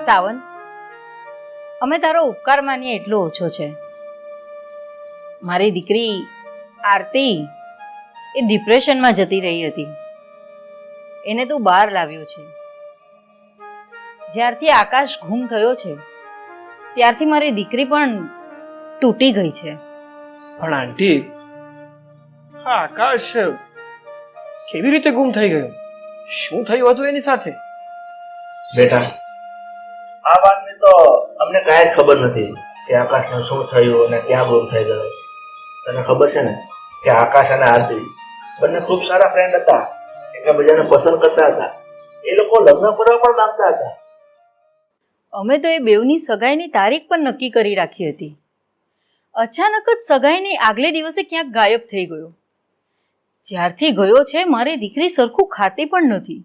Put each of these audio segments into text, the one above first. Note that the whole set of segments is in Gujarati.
સાવન, અમે તારો ઉપકાર માનીએ એટલો ઓછો છે. મારી દીકરી આરતી એ ડિપ્રેશનમાં જતી રહી હતી. એને તું બહાર લાવ્યો છે. જ્યારથી આકાશ ગુમ થયો છે ત્યારથી મારી દીકરી પણ તૂટી ગઈ છે. પણ આંટી, હા આકાશ કેવી રીતે ગુમ થઈ ગયો? શું થયું હતું એની સાથે? બેટા, આ વાતની તો અમને કાંઈ જ ખબર નથી કે આકાશને શું થયું અને ક્યાં ગુમ થઈ ગયો. તને ખબર છે ને કે આકાશ અને આરતી બંને ખૂબ સારા ફ્રેન્ડ હતા, એકબીજાને પસંદ કરતા હતા. એ લોકો લગ્ન કરવા પણ માંગતા હતા. અમે તો એ બેવની સગાઈની તારીખ પણ નક્કી કરી રાખી હતી. અચાનક જ સગાઈની આગલે દિવસે ક્યાંક ગાયબ થઈ ગયો. જ્યારથી ગયો છે મારી દીકરી સરખું ખાતી પણ નથી.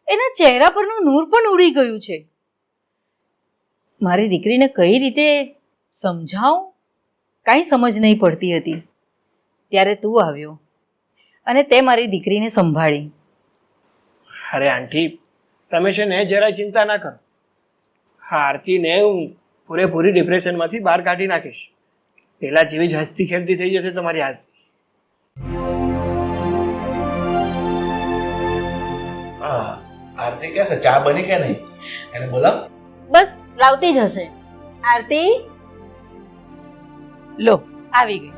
એના ચહેરા પરનું નૂર પણ ઉડી ગયું છે. મારી દીકરીને કઈ રીતે સમજાવું કાંઈ સમજ નહીં પડતી હતી. ત્યારે તું આવ્યો અને તે મારી દીકરીને સંભાળી. અરે આંટી, તમે છે ને જરાય ચિંતા ના કરો. હા, આરતીને હું પૂરેપૂરી ડિપ્રેશનમાંથી બહાર કાઢી નાખીશ. પેલા જેવી જ હસતી ખેલતી થઈ જશે તમારી આરતી. હા, આરતી કહે છે ચા બની કે નહીં? એને બોલાવ. બસ લાવતી જ હશે. આરતી, લો આવી ગઈ.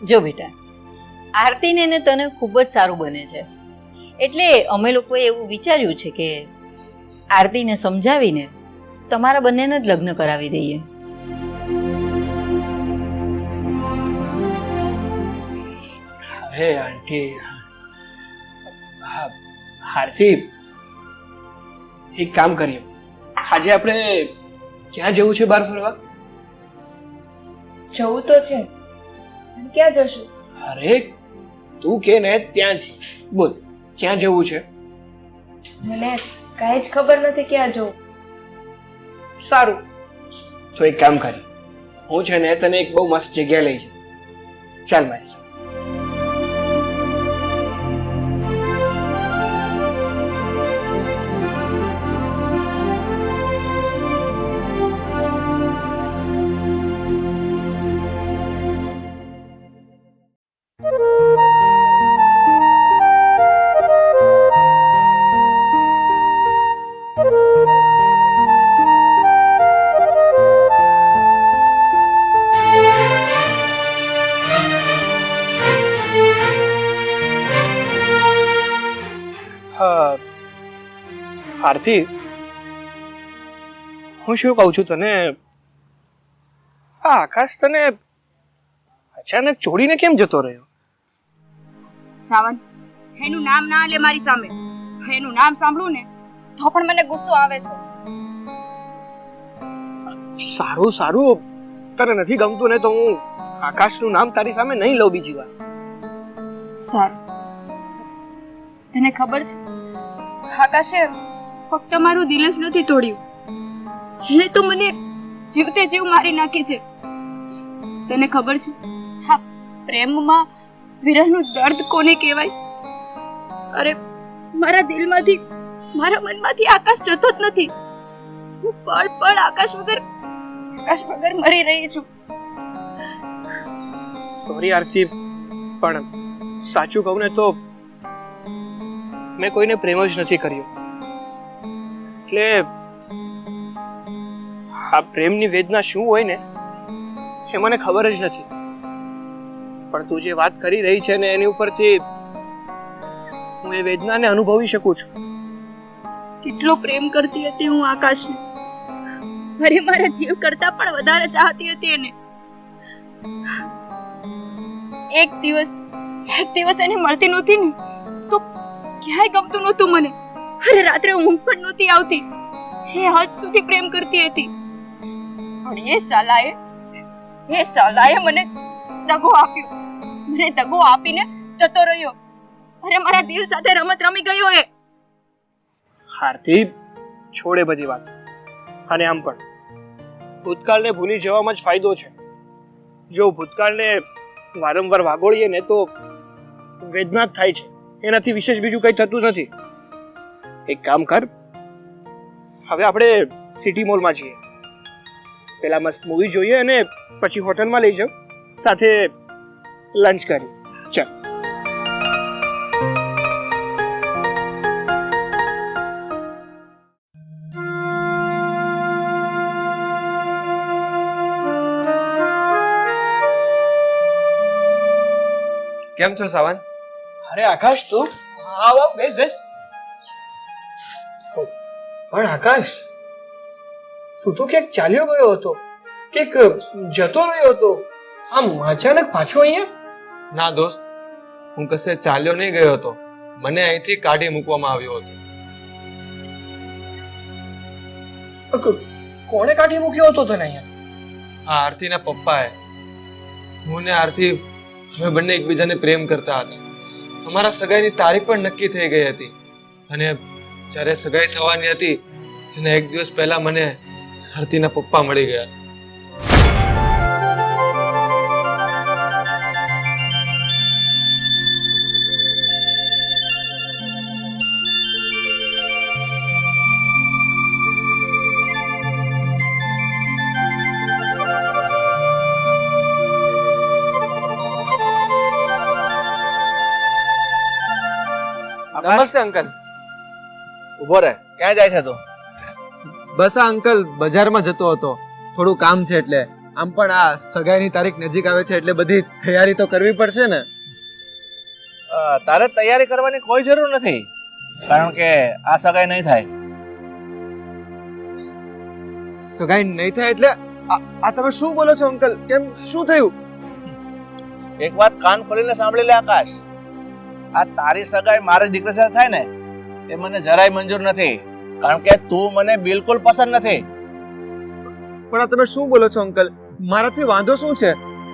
જો બેટા, આરતીને ને તને ખૂબ જ સારું બને છે એટલે અમે લોકોએ એવું વિચાર્યું છે કે આરતીને સમજાવીને તમારા બંનેને જ લગ્ન કરાવી દઈએ. અરે આંટી, હા આરતી, એક કામ કરીએ. આજે આપણે ક્યાં જવું છે બહાર ફરવા? જવું તો છે, ક્યાં જશું? અરે તું કે ને ત્યાં જ બોલ, ક્યાં જવું છે? મને કાંઈ જ ખબર નથી ક્યાં જવું. સારું, તો એક કામ કરી, હું છે ને તને એક બહુ મસ્ત જગ્યા લઈ જાઉં. ચાલ મારી સાથે. આરતી, હું શું કહું છું તને, આ આકાશ તને અચાનક છોડીને કેમ જતો રહ્યો? સાવન, એનું નામ ના લે મારી સામે. એનું નામ સાંભળું ને તો પણ મને ગુસ્સો આવે છે. સારું સારું, તને નથી ગમતું ને તો હું આકાશનું નામ તારી સામે નહીં લઉં બીજી વાર. સારું, તને ખબર છે આકાશે ફક્ત મારું દિલ જ નથી તોડ્યું, એને તો મને જીવતે જીવ મારી નાખી છે. તને ખબર છે હા પ્રેમમાં વિરહનું દર્દ કોને કહેવાય? અરે મારા દિલમાંથી, મારા મનમાંથી આકાશ જતો જ નથી. હું પળ પળ આકાશ વગર મરી રહી છું. સોરી આરતી, પણ સાચું કહું ને તો મેં કોઈને પ્રેમ જ નથી કર્યો. એટલે આ પ્રેમની વેદના શું હોય ને એ મને ખબર જ નથી. પણ તું જે વાત કરી રહી છે ને એની ઉપરથી હું એ વેદનાને અનુભવી શકું છું. કેટલો પ્રેમ કરતી હતી હું આકાશને. અરે મારા જીવ કરતા પણ વધારે ચાહતી હતી એને. એક દિવસ એને મળતી નહોતી ને તો ક્યાંય ગમતું નહોતું મને. અરે રાત્રે ઊંઘ પણ નહોતી આવતી. એ હદ સુધી પ્રેમ કરતી હતી. પણ એ સાલાએ મને દગો આપ્યો. મને દગો આપીને જતો રહ્યો. અરે મારા દિલ સાથે રમત રમી ગયો એ. આરતી, છોડે બધી વાત. અને આમ પણ ભૂતકાળને ભૂલી જવામાં જ ફાયદો છે. જો ભૂતકાળને વારંવાર વાગોળીએ ને તો વેદના જ થાય છે, એનાથી વિશેષ બીજું કંઈ થતું નથી. એક કામ કર, હવે આપણે સિટી મોલમાં જઈએ, પેલા મસ્ત મૂવી જોઈએ અને પછી હોટલમાં લઈ જાઉં, સાથે લંચ કરી. ચાલ. કેમ છો સાવન? અરે આકાશ, તું આવ આવ, બેસ બેસ. પણ આકાશ, તું તો ક્યાંક ચાલ્યો ગયો હતો, ક્યાંક જતો રહ્યો હતો, આમ અચાનક પાછો અહીંયા? ના દોસ્ત, હું કશે ચાલ્યો નહીં ગયો હતો, મને અહીંથી કાઢી મૂકવામાં આવ્યો હતો. કોણે કાઢી મૂક્યો હતો તને અહીંયા? આ આરતીના પપ્પાએ. હું ને આરતી અમે બંને એકબીજાને પ્રેમ કરતા હતા. અમારા સગાઈની તારીખ પણ નક્કી થઈ ગઈ હતી અને જ્યારે સગાઈ થવાની હતી એના એક દિવસ પહેલા મને આરતીના પપ્પા મળી ગયા. નમસ્તે અંકલ. ઉભો રહે, ક્યાં જાય છે તું? બસ આ અંકલ બજારમાં જતો હતો, થોડું કામ છે એટલે. આમ પણ આ સગાઈની તારીખ નજીક આવે છે એટલે બધી તૈયારી તો કરવી પડશે ને. તારે તૈયારી કરવાની કોઈ જરૂર નથી, કારણ કે આ સગાઈ નહીં થાય. સગાઈ નહીં થાય એટલે આ તમે શું બોલો છો અંકલ? કેમ, શું થયું? એક વાત કાન ખોલીને સાંભળી લે આકાશ, આ તારી સગાઈ મારી દીકરી સાથે થાય ને એ મને જરાય મંજૂર નથી, કારણ કે તું મને બિલકુલ પસંદ નથી. પણ આ તમે શું બોલો છો અંકલ? મારાથી વાંધો શું છે?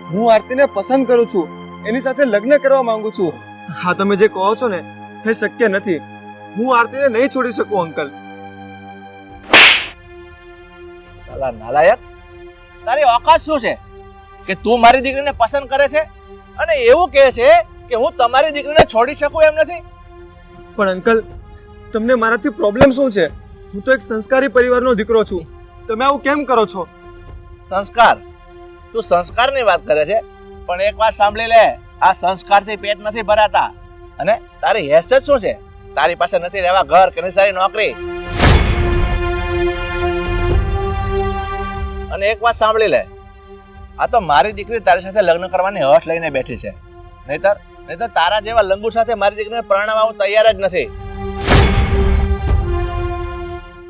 હું આરતીને પસંદ કરું છું, એની સાથે લગ્ન કરવા માંગુ છું. હા, તમે જે કહો છો ને એ શક્ય નથી. હું આરતીને નહીં છોડી શકું અંકલ. સાલા નાલાયક, તારી ઓકાત શું છે કે તું મારી દીકરીને પસંદ કરે છે અને એવું કહે છે કે હું તમારી દીકરીને છોડી શકું એમ નથી? પણ અંકલ, તમને મારાથી પ્રોબ્લેમ શું છે? હું તો એક સંસ્કારી પરિવારનો દીકરો છું, તમે આવું કેમ કરો છો? સંસ્કાર? તું સંસ્કારની વાત કરે છે, પણ એક વાત સાંભળી લે, આ સંસ્કારથી પેટ નથી ભરાતા. અને તારી હેસિયત શું છે? તારી પાસે નથી રહેવા ઘર કે સારી નોકરી. અને એક વાત સાંભળી લે, આ તો મારી દીકરી તારી સાથે લગ્ન કરવાની હઠ લઈને બેઠી છે. નહીતર તારા જેવા લંગુ સાથે મારી દીકરીને પરણાવવા હું તૈયાર જ નથી.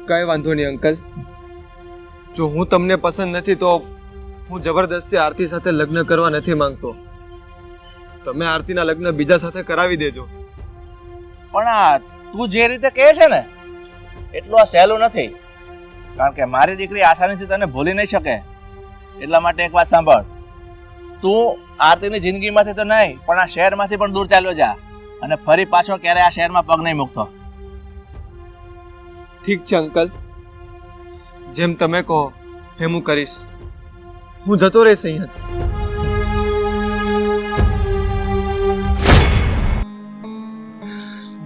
કઈ વાંધો નહીં અંકલ, જો હું તમને પસંદ નથી તો હું જબરદસ્તી આરતી સાથે લગ્ન કરવા નથી માંગતો. તમે આરતીના લગ્ન બીજા સાથે કરાવી દેજો. પણ આ તું જે રીતે કહે છે ને એટલું આ સહેલું નથી, કારણ કે મારી દીકરી આસાનીથી તને ભૂલી નહીં શકે. એટલા માટે એક વાત સાંભળ, તું આરતીની જિંદગીમાંથી તો નહીં પણ આ શહેરમાંથી પણ દૂર ચાલ્યો જા અને ફરી પાછો ક્યારે આ શહેરમાં પગ નહીં મૂકતો. ઠીક છે અંકલ, જેમ તમે કહો એમ હું કરીશ. હું જતો રહીશ અહીંયાથી.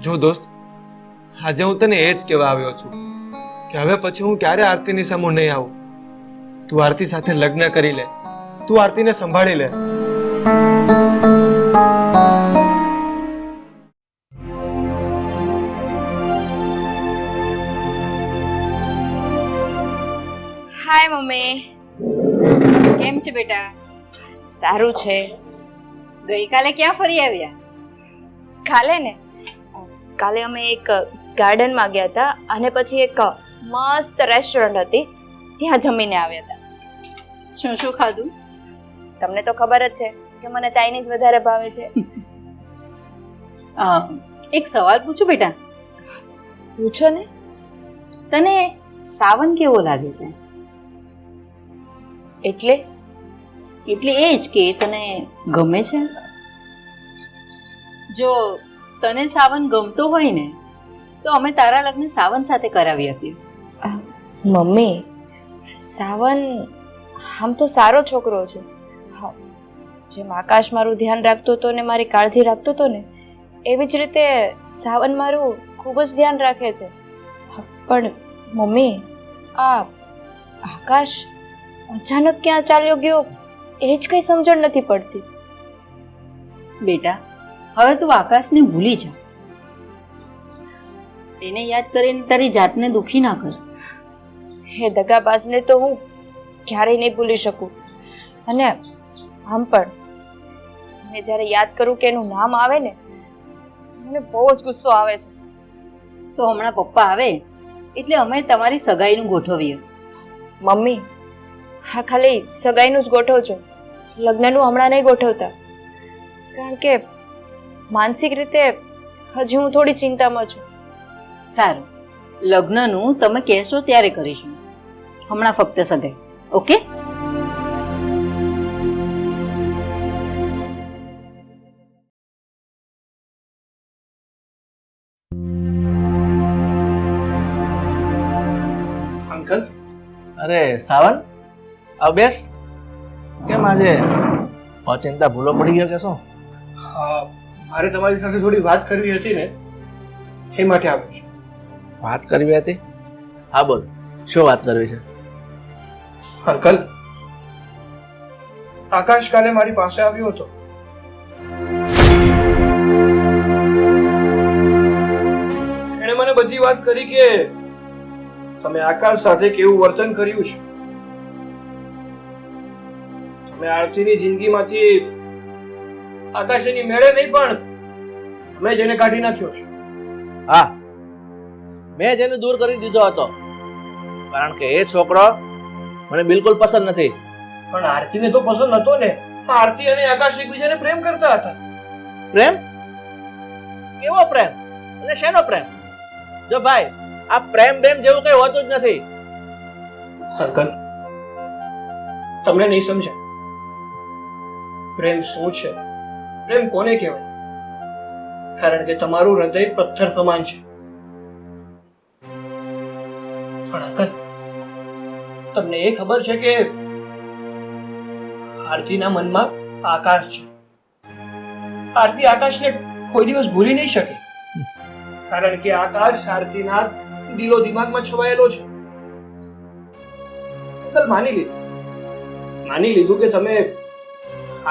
જો દોસ્ત, આજે હું તને એ જ કહેવા આવ્યો છું કે હવે પછી હું ક્યારે આરતીની સામે નહીં આવું. તું આરતી સાથે લગ્ન કરી લે, તું આરતીને સંભાળી લે. Hi mummy. કેમ છે બેટા? સારું છે. ગઈકાલે ક્યાં ફરી આવ્યા? કાલે અમે એક ગાર્ડનમાં ગયા હતા અને પછી એક મસ્ત રેસ્ટોરન્ટ હતી ત્યાં જમીને આવ્યા હતા. શું શું ખાધું? તમને તો ખબર જ છે કે મને ચાઇનીઝ વધારે ભાવે છે. એક સવાલ પૂછું બેટા? પૂછો ને. તને સાવન કેવો લાગે છે? એટલે એ જ કે તને ગમે છે? જો તને સાવન ગમતો હોય ને તો અમે તારા લગ્ન સાવન સાથે કરાવી આપીએ. મમ્મી, સાવન આમ તો સારો છોકરો છે. જેમ આકાશ મારું ધ્યાન રાખતો હતો ને મારી કાળજી રાખતો હતો ને એવી જ રીતે સાવન મારું ખૂબ જ ધ્યાન રાખે છે. પણ મમ્મી, આ આકાશ અચાનક ક્યાં ચાલ્યો ગયો એ જ કંઈ સમજણ નથી પડતી. બેટા, હવે તું આકાશને ભૂલી જા. એને યાદ કરીને તારી જાતને દુખી ના કર. હે દગાબાજને તો હું ક્યારેય નહીં ભૂલી શકું. અને આમ પણ મેં જ્યારે યાદ કરું કે એનું નામ આવે ને, મને બહુ જ ગુસ્સો આવે છે. તો હમણાં પપ્પા આવે એટલે અમે તમારી સગાઈનું ગોઠવીએ. મમ્મી, હા ખાલી સગાઈનું જ ગોઠવજો, લગ્નનું હમણાં નહીં ગોઠવતા. કારણ કે માનસિક રીતે હજી હું થોડી ચિંતામાં છું. સારું, લગ્નનું તમે કહેશો ત્યારે કરીશું. હમણાં ફક્ત સગાઈ. ઓકે? અંકલ, અરે સાવન, આવ બેસ. કેમ આજે અચિંતા ભૂલો પડી ગયો કે શું? મારે તમારી સાથે થોડી વાત કરવી હતી ને, એ માટે આવ્યો છું. વાત કરવી હતી? હા બોલ, શું વાત કરવી છે? અંકલ, આકાશ કાલે મારી પાસે આવ્યો હતો. એણે મને બધી વાત કરી કે તમે આકાશ સાથે કેવું વર્તન કર્યું છે. તમે આરતીની જિંદગીમાંથી આકાશની મેળે નહીં પણ તમે જેને કાઢી નાખ્યો છે. હા, મેં જેને દૂર કરી દીધો હતો, કારણ કે એ છોકરો મને બિલકુલ પસંદ નથી. પણ આરતીને તો પસંદ હતો ને. આરતી અને આકાશ એકબીજાને પ્રેમ કરતા હતા. પ્રેમ? કેવો પ્રેમ અને શેનો પ્રેમ? જો ભાઈ, આ પ્રેમ જેવું કઈ હોતું જ નથી. અંકલ, તમને નહીં સમજાય પ્રેમ શું છે, પ્રેમ કોને કહેવાય. કારણ કે તમારું હૃદય પથ્થર સમાન છે. પણ અંકલ, તમને એ ખબર છે કે આરતીના મનમાં આકાશ છે. આરતી આકાશને કોઈ દિવસ ભૂલી નહીં શકે. કારણ કે આકાશ આરતીના દિલો દિમાગમાં છવાયેલો છે. અંકલ, માની લીધું કે તમે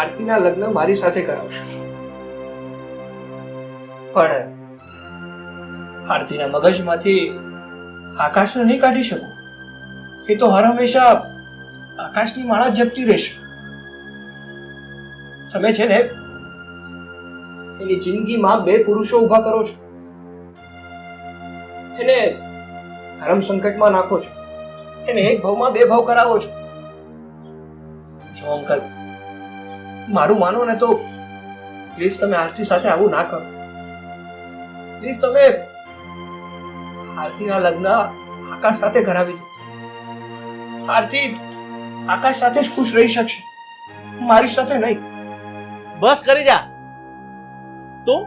આરતીના લગ્ન મારી સાથે કરાવશો, પણ આરતીના મગજમાંથી આકાશને નહીં કાઢી શકો. એ તો હર હંમેશા આકાશની માળા જપતી રહેશે. તમે છે ને એની જિંદગીમાં બે પુરુષો ઊભા કરો છો, એને ધર્મ સંકટમાં નાખો છો, એને એક ભાવમાં બે ભાવ કરાવો છો. જો અંકલ, મારું માનો ને તો પ્લીઝ તમે આરતી સાથે આવું ના કરો. પ્લીઝ તમે આરતીના લગ્ન આકાશ સાથે કરાવી દો. આરતી આકાશ સાથે જ ખુશ રહી શકશે, મારી સાથે નહીં. બસ કરી જા. તું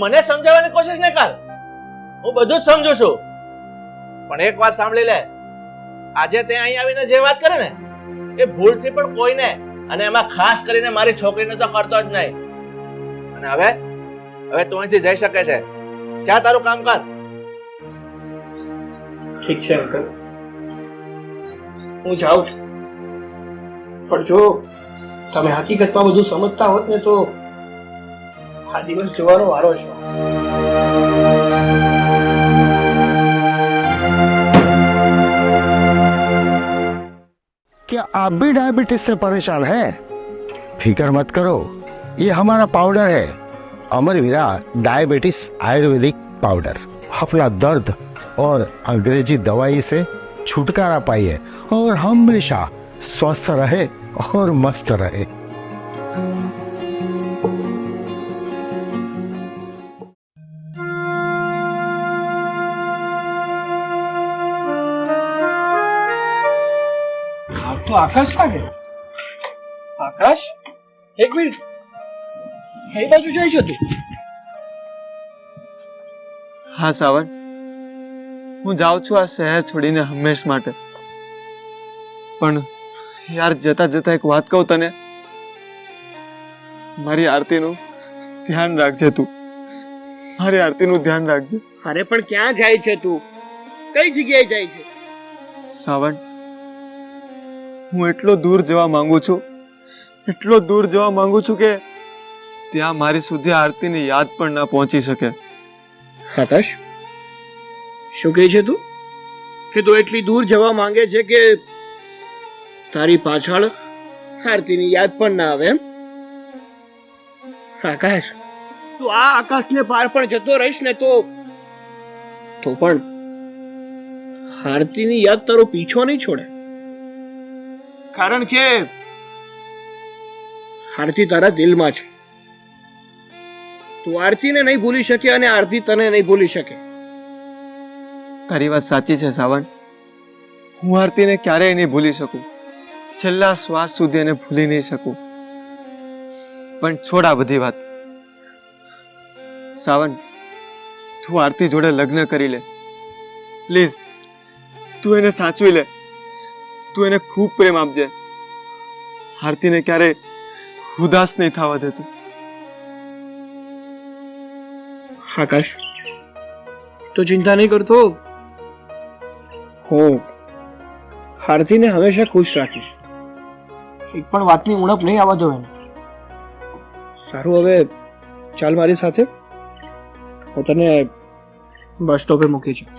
મને સમજાવવાની કોશિશ ન કર. હું બધું જ સમજુ છું, પણ એક વાત સાંભળી લે. આજે તે અહીં આવીને જે વાત કરે ને, એ ભૂલથી પણ કોઈને, અને એમાં ખાસ કરીને મારી છોકરીને તો કરતો જ નહીં. અને હવે તું અહીંથી જઈ શકે છે. જા, તારું કામ કર. ઠીક છે અંકલ, હું જાઉં છું. પણ જો તમે હકીકતમાં બધું સમજતા હોત ને તો આ દિવસ જોવાનો વારો છે. क्या आप भी डायबिटीज से परेशान हैं? फिक्र मत करो, ये हमारा पाउडर है, अमरवीरा डायबिटीज आयुर्वेदिक पाउडर. अपना दर्द और अंग्रेजी दवाई से छुटकारा पाइए और हमेशा स्वस्थ रहे और मस्त रहे. તો આકાશ લાગે. આકાશ, એક મિનિટ, એ બાજુ જાય છે તું? હા સાવન, હું જાઉં છું આ શહેર છોડીને હંમેશ માટે. પણ યાર, જતા જતા એક વાત કહું તને, મારી આરતીનું ધ્યાન રાખજે તું. મારી આરતીનું ધ્યાન રાખજે. અરે પણ ક્યાં જાય છે તું? કઈ જગ્યાએ જાય છે? સાવન, હું એટલો દૂર જવા માંગુ છું, એટલો દૂર જવા માંગુ છું કે ત્યાં મારી સુધી આરતીની યાદ પણ ના પહોંચી શકે. આકાશ, શું કહે છે તું? કે તું એટલી દૂર જવા માંગે છે કે તારી પાછળ આરતીની યાદ પણ ના આવે એમ? આકાશ, તું આ આકાશને પાર પણ જતો રહીશ ને તો પણ આરતીની યાદ તારો પીછો નહીં છોડે. કારણ કે આરતી તારા દિલમાં છે. તું આરતીને નહીં ભૂલી શકે અને આરતી તને નહીં ભૂલી શકે. તારી વાત સાચી છે સાવન. હું આરતીને ક્યારેય નહીં ભૂલી શકું, છેલ્લા શ્વાસ સુધી એને ભૂલી નહીં શકું. પણ છોડ આ બધી વાત. સાવન, તું આરતી જોડે લગ્ન કરી લે પ્લીઝ. તું એને સાચવી લે. તું એને ખૂબ પ્રેમ આપજે. આરતીને ક્યારેય ઉદાસ નહીં થવા દેતું. આકાશ, તો ચિંતા નહીં કરતો. હું આરતીને હંમેશા ખુશ રાખીશ. એક પણ વાતની ઉણપ નહીં આવવા દો એને. સારું, હવે ચાલ મારી સાથે. હું તને બસ સ્ટોપે મૂકી છું.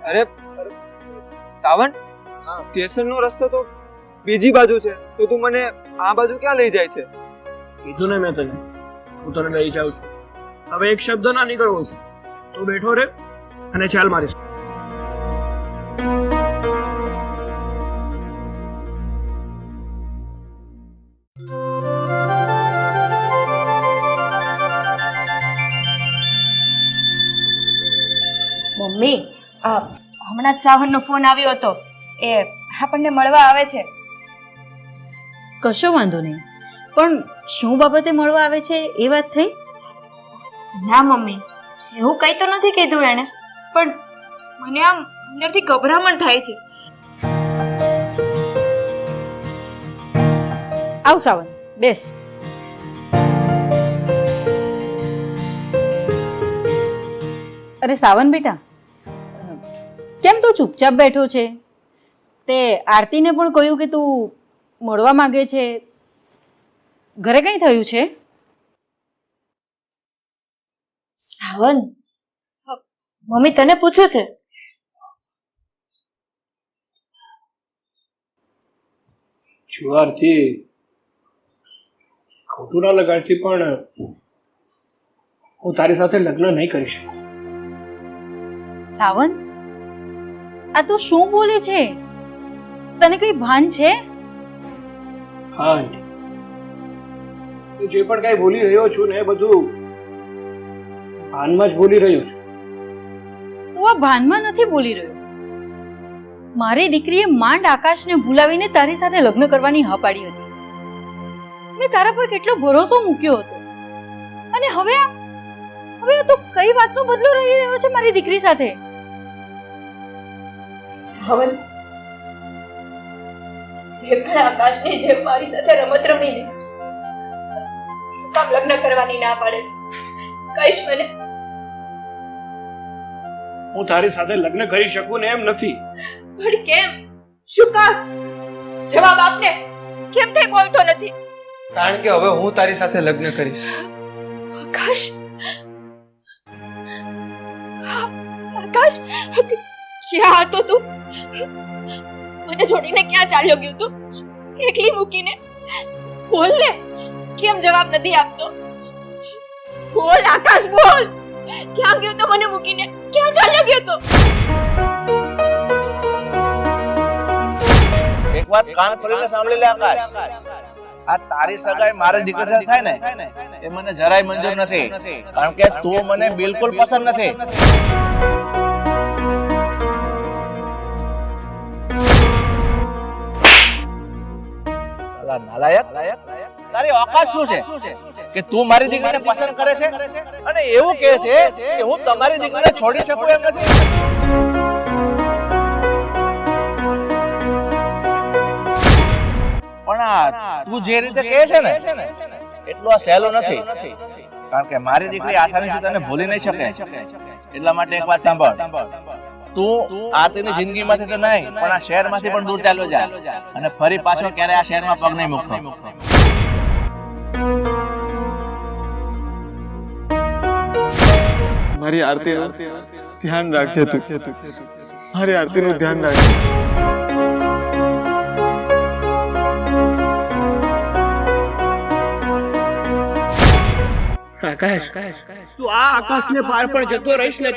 અરે સાવન, સ્ટેશનનો રસ્તો તો બીજી બાજુ છે, તો તું મને આ બાજુ ક્યાં લઈ જાય છે? કીધું ને મેં તને, હું તને લઈ જાઉં છું. હવે એક શબ્દ ના નીકળવો છે. તું બેઠો રે અને ચાલ મારી સાથે. મમ્મી, હમણાં જ સાવનનો ફોન આવ્યો હતો. એ આપણને મળવા આવે છે. કશો વાંધો નહીં, પણ શું બાબતે મળવા આવે છે એ વાત થઈ? ના મમ્મી, એવું કંઈ તો નથી કીધું એણે, પણ મને આમ અંદરથી ગભરામણ થાય છે. આવ સાવન, બેસ. અરે સાવન બેટા, કેમ તું ચૂપચાપ બેઠો છે? તે આરતીને પણ કહ્યું કે તું મળવા માંગે છે. ઘરે કંઈ થયું છે? સાવન, મમ્મી તને પૂછ્યું છે? જુવારથી ખોટું ના લગાડતી, પણ હું તારી સાથે લગ્ન નહીં કરી શકું. સાવન, આ તું શું બોલે છે? તને કઈ ભાન છે? હા આંટી, હું જે પણ કઈ ભૂલી રહ્યો છું ને એ બધું ભાનમાં જ ભૂલી રહ્યો છું. તું આ ભાનમાં નથી બોલી રહ્યો. મારી દીકરીએ માંડ આકાશને ભૂલાવીને તારી સાથે લગ્ન કરવાની હા પાડી હતી. મેં તારા પર કેટલો ભરોસો મૂક્યો હતો, અને હવે તો કઈ વાતનો બદલો રહી રહ્યો છે મારી દીકરી સાથે? સાવન, તે પણ આકાશની જેમ મારી સાથે રમત રમીને શું કામ લગ્ન કરવાની ના પાડે છે? કહીશ મને? હું તારી સાથે લગ્ન કરી શકું ને એમ નથી. પણ કેમ? શું કામ? જવાબ આપને. કેમ તે બોલતો નથી? કારણ કે હવે હું તારી સાથે લગ્ન કરીશ. આકાશ, આકાશ, ક્યાં હતો તું? મને છોડીને ક્યાં ચાલ્યો ગયો તું? એકલી મૂકીને? બોલ ને, કેમ જવાબ નથી આપતો? બોલ આકાશ, બોલ. ક્યાં ગયો તો મને મૂકીને? ક્યાં ચાલ્યો ગયો તો? એક વાત કાન ખોલીને સાંભળી લે આકાશ, આ તારી સગાઈ મારી દીકરી સાથે થાય ને એ મને જરાય મંજૂર નથી. કારણ કે તું મને બિલકુલ પસંદ નથી. અલા નાલાયક, તારી ઓકાત શું છે કે તું મારી દીકરીને પસંદ કરે છે અને એવું કહે છે કે હું તમારી દીકરીને છોડી શકું એમ નથી? પણ આ તું જે રીતે કહે છે ને એટલું આ સહેલું નથી, કારણ કે મારી દીકરી આસાનીથી તને ભૂલી નહીં શકે. એટલા માટે એક વાત સાંભળ, તું આરતીની જિંદગીમાંથી તો નહીં પણ આ શહેરમાંથી પણ દૂર ચાલ્યો જા અને ફરી પાછો ક્યારે આ શહેરમાં પગ નહીં મૂકતો. મારી આરતીનું ધ્યાન રાખજે તું. મારી આરતીનું ધ્યાન રાખજે. આકાશ, તું આ આકાશને પાર પણ જતો રહીશ ને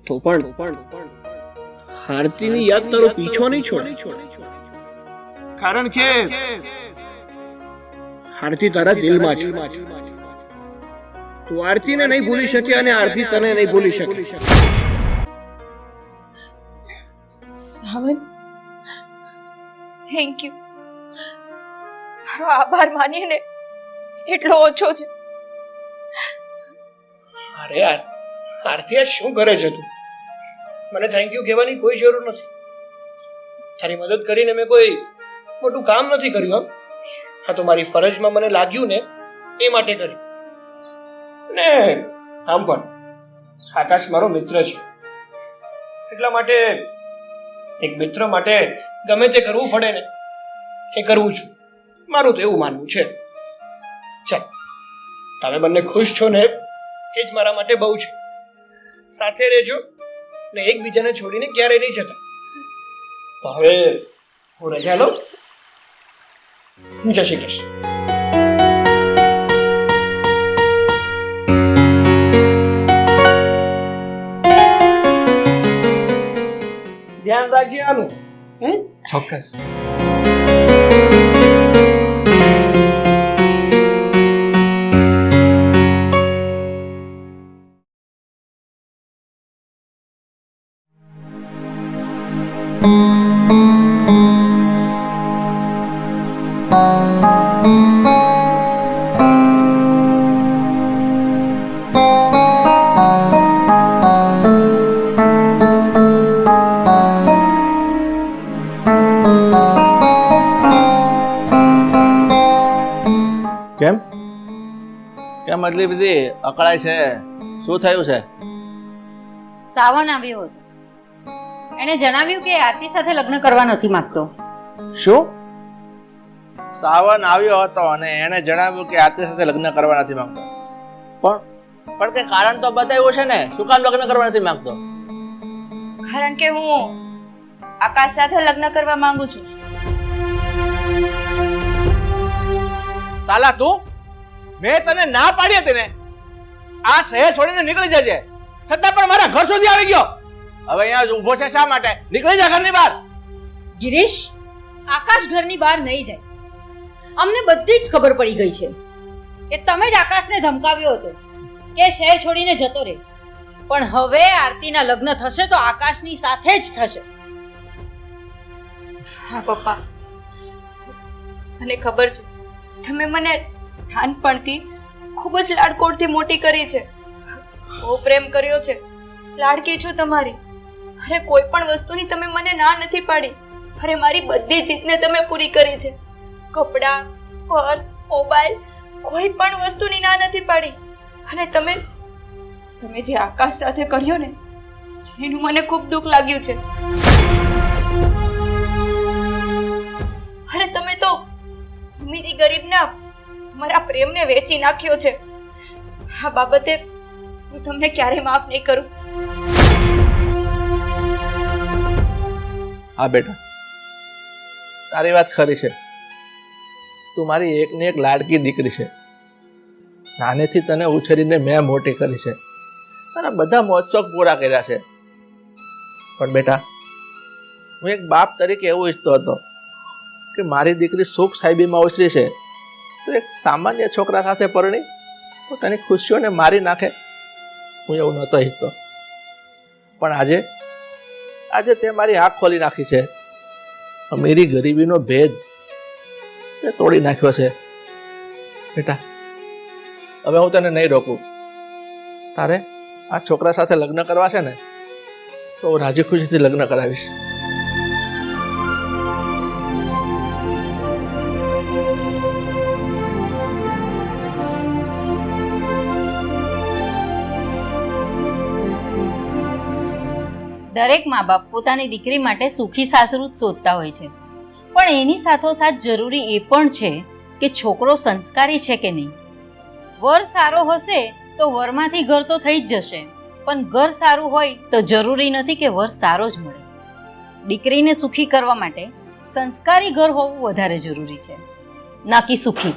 તો પણ આરતીની યાદ તારો પીછો નહીં છોડે, કારણ કે આરતી તારા દિલમાં છે. તું આરતીને નહીં ભૂલી શકે અને આરતી તને નહીં ભૂલી શકે. સાવન, થેન્ક યુ. મારો આભાર માનીએ ને એટલો ઓછો છે. અરે યાર, આરતી આ શું કરે છે તું? મને થેન્ક યુ કહેવાની કોઈ જરૂર નથી. તારી મદદ કરીને મેં કોઈ મોટું કામ નથી કર્યું. હા, તો મારી ફરજમાં મને લાગ્યું ને એ માટે કર્યું. ને આમ પણ આકાશ મારો મિત્ર છે, એટલા માટે એક મિત્ર માટે ગમે તે કરવું પડે ને એ કરવું છું. મારું તો એવું માનવું છે. ચાલ, તમે બંને ખુશ છો ને એ જ મારા માટે બહુ છે. સાથે રહેજો ને એકબીજાને છોડીને ક્યારેય નહીં જતા. તો હવે હું રજા લઉં. જય શ્રી કૃષ્ણ. ધ્યાન રાખજે આનું. ચોક્કસ. કેમ કેમ આટલી બધી અકળાય છે? શું થયું છે? સાવન આવ્યો હતો. એણે જણાવ્યું કે આરતી સાથે લગ્ન કરવા નથી માંગતો. શું? સાવન આવ્યો હતો અને એણે જણાવ્યું કે આરતી સાથે લગ્ન કરવા નથી માંગતો? પણ કે કારણ તો બતાવ્યું છે ને, શું કામ લગ્ન કરવા નથી માંગતો? કારણ કે હું આકાશ સાથે લગ્ન કરવા માંગુ છું. સાલા તું, મેં તને ના પાડી હતી ને આ શહેર છોડીને નીકળી જજે, છતાં પણ મારા ઘર સુધી આવી ગયો. હવે અહીંયા જ ઊભો છે શા માટે? નીકળી જા ઘરની બહાર. ગિરીશ, આકાશ ઘરની બહાર નહીં જાય. અમને બધી જ ખબર પડી ગઈ છે કે તમે જ આકાશને ધમકાવ્યો હતો કે શહેર છોડીને જતો રહે. પણ હવે આરતીના લગ્ન થશે તો આકાશની સાથે જ થશે. હા પપ્પા, મને ખબર છે તમે મને નાનપણથી ખૂબ જ લાડકોડથી મોટી કરી છે. બહુ પ્રેમ કર્યો છે, લાડકી છું તમારી. અરે કોઈ પણ વસ્તુની તમે મને ના નથી પાડી. અરે મારી બધી જીદને તમે પૂરી કરી છે. કપડાં, પર્સ, મોબાઈલ, કોઈ પણ વસ્તુની ના નથી પાડી. અને તમે જે આકાશ સાથે કર્યો ને એનું મને ખૂબ દુઃખ લાગ્યું છે. અરે તમે તો અમીરી ગરીબના અમારા પ્રેમને વેચી નાખ્યો છે. આ બાબતે હું તમને ક્યારેય માફ નહીં કરું. હા બેટા, તારી વાત ખરી છે. તું મારી એકની એક લાડકી દીકરી છે. નાનેથી તને ઉછેરીને મેં મોટી કરી છે, તારા બધા મોજશોખ પૂરા કર્યા છે. પણ બેટા, હું એક બાપ તરીકે એવું ઈચ્છતો હતો કે મારી દીકરી સુખ સાહેબીમાં ઉછરી છે તો એક સામાન્ય છોકરા સાથે પરણી પોતાની ખુશીઓને મારી નાખે. હું એવું નહોતો ઈચ્છતો. પણ આજે તે મારી આંખ ખોલી નાખી છે. અમીરી ગરીબીનો ભેદ તે તોડી નાખ્યો છે. બેટા, હવે હું તને નહીં રોકું. તારે આ છોકરા સાથે લગ્ન કરવા છે ને, તો હું રાજી ખુશીથી લગ્ન કરાવીશ. દરેક મા બાપ પોતાની દીકરી માટે સુખી સાસરું જ શોધતા હોય છે, પણ એની સાથોસાથ જરૂરી એ પણ છે કે છોકરો સંસ્કારી છે કે નહીં. વર સારો હશે તો વરમાંથી ઘર તો થઈ જ જશે, પણ ઘર સારું હોય તો જરૂરી નથી કે વર સારો જ મળે. દીકરીને સુખી કરવા માટે સંસ્કારી ઘર હોવું વધારે જરૂરી છે, ના કે સુખી.